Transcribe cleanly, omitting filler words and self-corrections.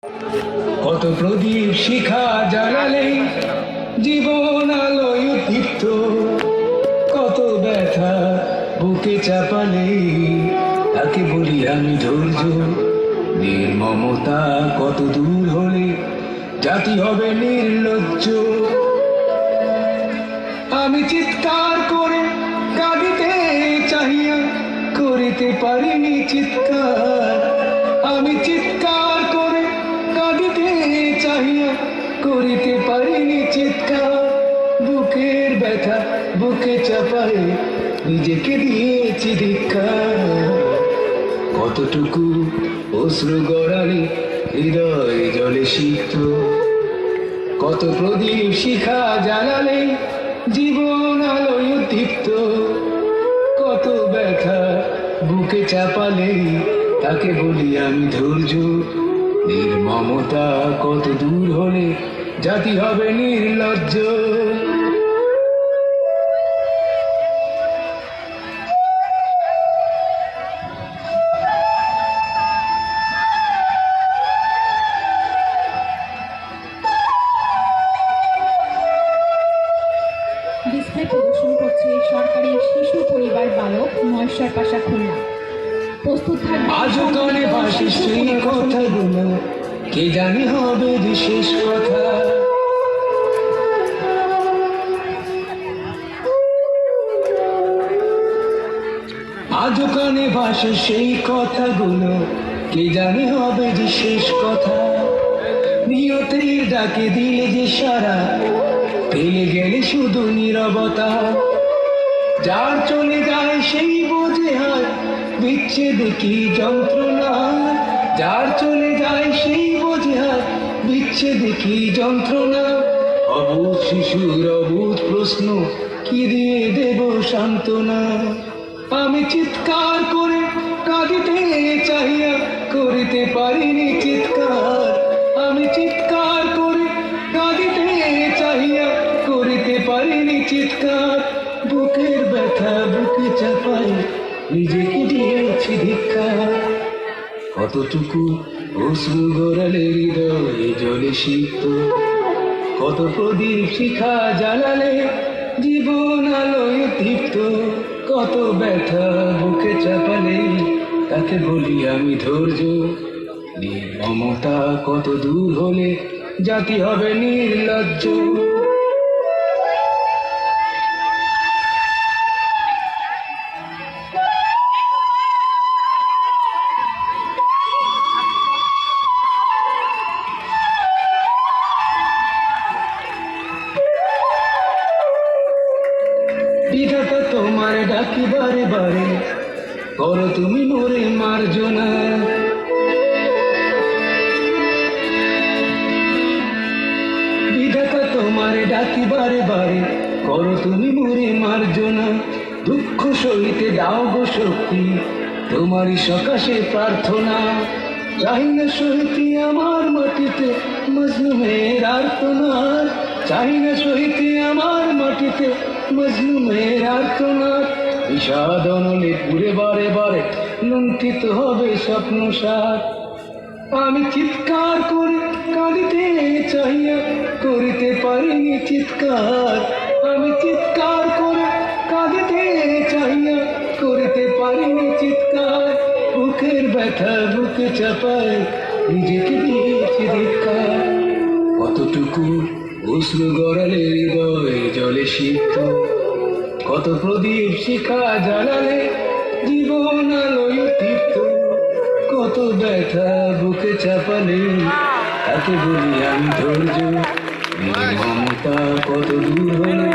কত প্রদীপ শিখা জ্বালালে জীবন আলোয় দীপ্ত, কত ব্যথা বুকে চাপালে তাকে বলি আমি ধৈর্য। নির্মমতা কত দূর হলে জাতি হবে নির্লজ্জ। আমি চিৎকার করে কাঁদিতে চাহিয়া করিতে পারিনি চিৎকার। আমি চিৎকার করে কাঁদিতে চাহিয়া করিতে পারিনি চিৎকার। বুকের ব্যথা বুকে চাপায় নিজেকে দিয়েছি ধিক্কার। কতটুকু অশ্রু গড়ালে হৃদয় জলে সিক্ত, কত প্রদীপ শিখা জ্বালালে জীবন আলোয় দীপ্ত, কত ব্যথা বুকে চাপালে তাকে বলি আমি ধৈর্য। নির্মমতা কত দূর হলে জাতি হবে নির্লজ্জ। ডিসপ্লে প্রদর্শন করছে সরকারি শিশু পরিবার বালক মহেশ্বর পাশা খুলনা। প্রস্তুত থাকবে আজও কানে ভাসে সেই কথাগুলো, কে জানি হবে বিশেষ কথা। আজও কানে ভাসে সেই কথাগুলো, কে জানি হবে বিশেষ কথা। নিয়তির ডাকে দিলে যে সারা, পেয়ে গেলে শুধু নীরবতা। যার চলে যায় সেই বোঝে হয় বিচ্ছেদ কি যন্ত্রণা। যার চলে যায় সেই বোঝে হয় বিচ্ছেদ কি যন্ত্রণা। অবুঝ শিশুর অবুঝ প্রশ্ন, কি দিয়ে দেব সান্ত্বনা। আমি চিৎকার করে কাঁদিতে চাহিয়া করিতে পারিনি চিৎকার। আমি চিৎকার করে কাঁদিতে চাহিয়া করিতে পারিনি চিৎকার। বুকের ব্যথা বুকে চাপাই নিজেকে দিয়েছি ধিক্কার। কতটুকু অশ্রু গড়ালে হৃদয়ে জলে সিক্ত, কত প্রদীপ শিখা জ্বালালে জীবন আলোয় দীপ্ত, কত ব্যথা বুকে চাপালে তাকে বলি আমি ধৈর্য। নির্মমতা কত দূর হলে জাতি হবে নির্লজ্জ। বিধাতা তোমার ডাকি বারে বারে, করো তুমি মোরে মার্জনা। বিধাতা তোমার ডাকি বারে বারে, করো তুমি মোরে মার্জনা। দুঃখ সইতে দাও গো শক্তি, তোমারই সকাশে প্রার্থনা। চাই না সইতে আমার মাটিতে মজলুমের আর্তনাদ। চাই না সইতে আমার মাটিতে মজলুমের আর্তনাদ। বিষাদ অনলে পুরে বারে বারে লুণ্ঠিত হবে স্বপ্ন সার। আমি চিৎকার করে কাঁদিতে চাহিয়া করিতে পারিনি চিৎকার। আমি চিৎকার করে কাঁদিতে চাহিয়া করিতে পারিনি চিৎকার। বুকের ব্যথা বুকে চাপায় নিজেকে দিয়েছি ধিক্কার। কতটুকু অশ্রু গড়ালে হৃদয়ে জলে সিক্ত, কত প্রদীপ শিখা জ্বালালে জীবন আলোয় দীপ্ত, কত ব্যথা বুকে চাপালে তাকে বলি আমি ধৈর্য। নির্মমতা কত দূর হলে